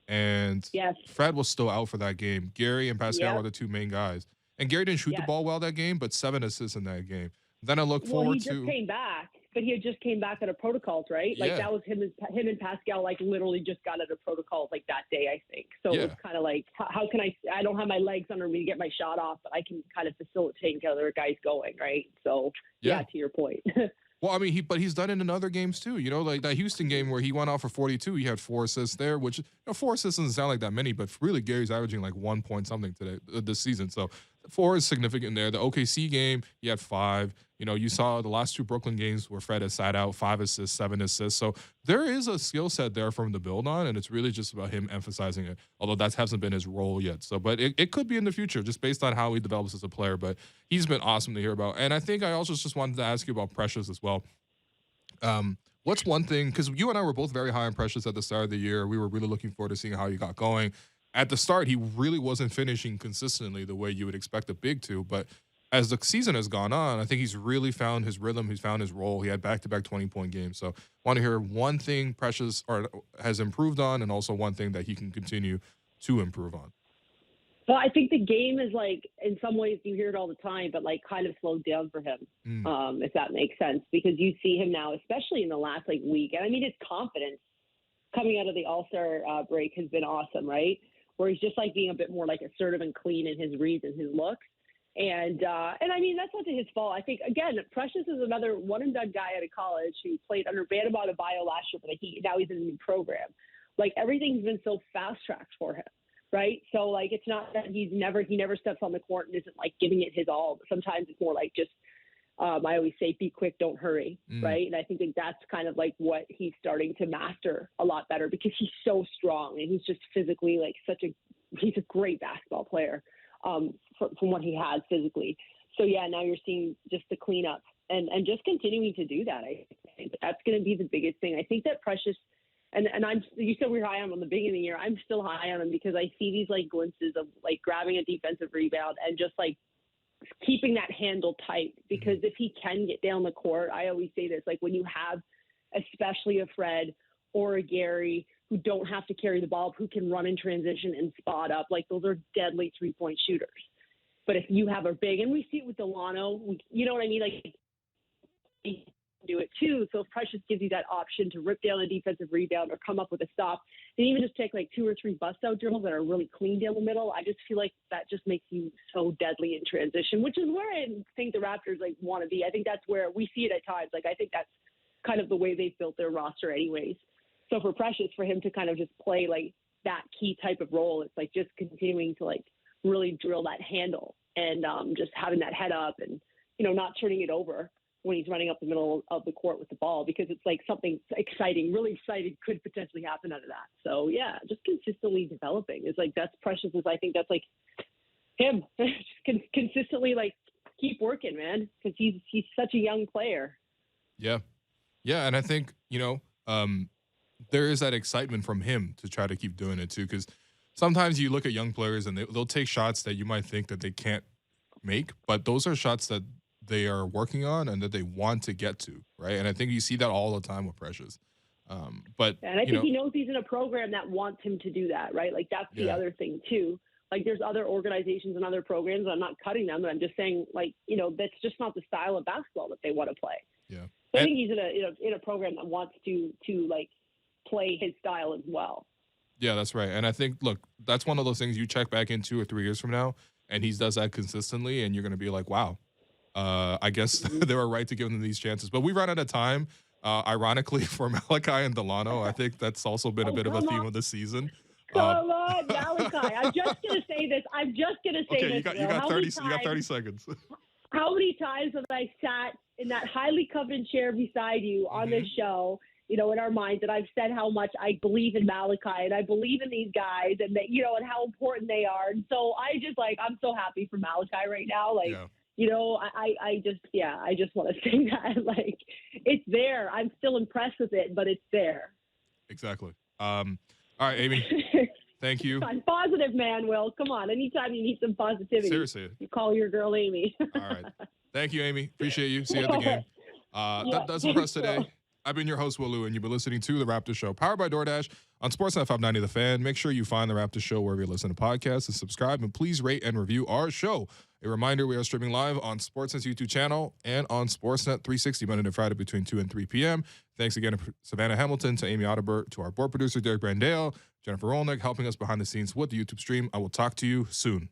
Speaker 2: and Fred was still out for that game. Gary and Pascal were the 2 main guys. And Gary didn't shoot the ball well that game, but 7 assists in that game. Then I look forward to...
Speaker 5: he just came back, but he had just came back out of protocols, right? Like, that was him and Pascal, like, literally just got out of protocols, like, that day, I think. So it was kind of like, how can I don't have my legs under me to get my shot off, but I can kind of facilitate and get other guys going, right? So, to your point.
Speaker 2: Well, I mean, he's done it in other games too. You know, like that Houston game where he went off for 42, he had 4 assists there, which, 4 assists doesn't sound like that many, but really Gary's averaging like 1 point something today this season. So 4 is significant there. The OKC game, he had 5. You know, you saw the last 2 Brooklyn games where Fred has sat out, 5 assists, 7 assists. So there is a skill set there for him to build on, and it's really just about him emphasizing it, although that hasn't been his role yet. So, but it could be in the future, just based on how he develops as a player. But he's been awesome to hear about. And I think I also just wanted to ask you about Precious as well. What's one thing, because you and I were both very high on Precious at the start of the year. We were really looking forward to seeing how he got going. At the start, he really wasn't finishing consistently the way you would expect a big to. But as the season has gone on, I think he's really found his rhythm. He's found his role. He had back-to-back 20-point games. So I want to hear one thing Precious has improved on, and also one thing that he can continue to improve on.
Speaker 5: Well, I think the game is, like, in some ways you hear it all the time, but like kind of slowed down for him, if that makes sense, because you see him now, especially in the last like week. And I mean, his confidence coming out of the All-Star break has been awesome, right? Where he's just like being a bit more like assertive and clean in his reads and his looks. And I mean, that's not to his fault. I think, again, Precious is another one-and-done guy out of college who played under Bam Adebayo last year, but now he's in a new program. Like, everything's been so fast-tracked for him. Right. So, like, it's not that he never steps on the court and isn't like giving it his all. But sometimes it's more like just, I always say, be quick, don't hurry. Right. And I think that's kind of like what he's starting to master a lot better, because he's so strong and he's just physically like he's a great basketball player from what he has physically. So, yeah, now you're seeing just the cleanup and just continuing to do that. I think that's going to be the biggest thing. I think that Precious. And you said we were high on him the beginning of the year. I'm still high on him because I see these like glimpses of like grabbing a defensive rebound and just like keeping that handle tight. Because if he can get down the court, I always say this, like when you have especially a Fred or a Gary who don't have to carry the ball, who can run in transition and spot up, like those are deadly 3-point shooters. But if you have a big, and we see it with Delano, you know what I mean? Like, do it too. So if Precious gives you that option to rip down a defensive rebound or come up with a stop, and even just take like 2 or 3 bust out dribbles that are really clean down the middle, I just feel like that just makes you so deadly in transition, which is where I think the Raptors like want to be. I think that's where we see it at times. Like, I think that's kind of the way they've built their roster anyways. So for Precious, for him to kind of just play like that key type of role, it's like just continuing to like really drill that handle and just having that head up and, you know, not turning it over when he's running up the middle of the court with the ball, because it's like something exciting, really exciting could potentially happen out of that. So yeah, just consistently developing is like, that's Precious. I think that's like him consistently like keep working, man, because he's such a young player.
Speaker 2: Yeah. Yeah. And I think, there is that excitement from him to try to keep doing it too. Because sometimes you look at young players and they'll take shots that you might think that they can't make, but those are shots that they are working on and that they want to get to, right? And I think you see that all the time with Precious. And
Speaker 5: I think he knows he's in a program that wants him to do that, right? Like that's the other thing too. Like there's other organizations and other programs. I'm not cutting them, but I'm just saying, like, that's just not the style of basketball that they want to play.
Speaker 2: Yeah.
Speaker 5: So I think he's in a program that wants to like play his style as well.
Speaker 2: Yeah, that's right. And I think, look, that's one of those things you check back in 2 or 3 years from now, and he does that consistently, and you're going to be like, wow, I guess they were right to give them these chances. But we run out of time. Ironically, for Malachi and Delano, I think that's also been a bit of a theme of the season.
Speaker 5: Come on, Malachi. I'm just going to say this.
Speaker 2: Okay, you got 30 seconds.
Speaker 5: How many times have I sat in that highly coveted chair beside you on this show, in our minds, and I've said how much I believe in Malachi and I believe in these guys and that, and how important they are. And so I just I'm so happy for Malachi right now. Like, I just want to say that, like, it's there. I'm still impressed with it, but it's there.
Speaker 2: Exactly. All right, Amy, thank you.
Speaker 5: I'm positive, man, Will. Come on. Anytime you need some positivity,
Speaker 2: seriously,
Speaker 5: you call your girl Amy.
Speaker 2: All right. Thank you, Amy. Appreciate you. See you at the game. That does it for us today. I've been your host, Will Lou, and you've been listening to The Raptors Show, powered by DoorDash on Sportsnet 590 The Fan. Make sure you find The Raptors Show wherever you listen to podcasts and subscribe, and please rate and review our show. A reminder, we are streaming live on Sportsnet's YouTube channel and on Sportsnet 360 Monday to Friday between 2 and 3 p.m. Thanks again to Savannah Hamilton, to Amy Audibert, to our board producer, Derek Brandale, Jennifer Rolnick, helping us behind the scenes with the YouTube stream. I will talk to you soon.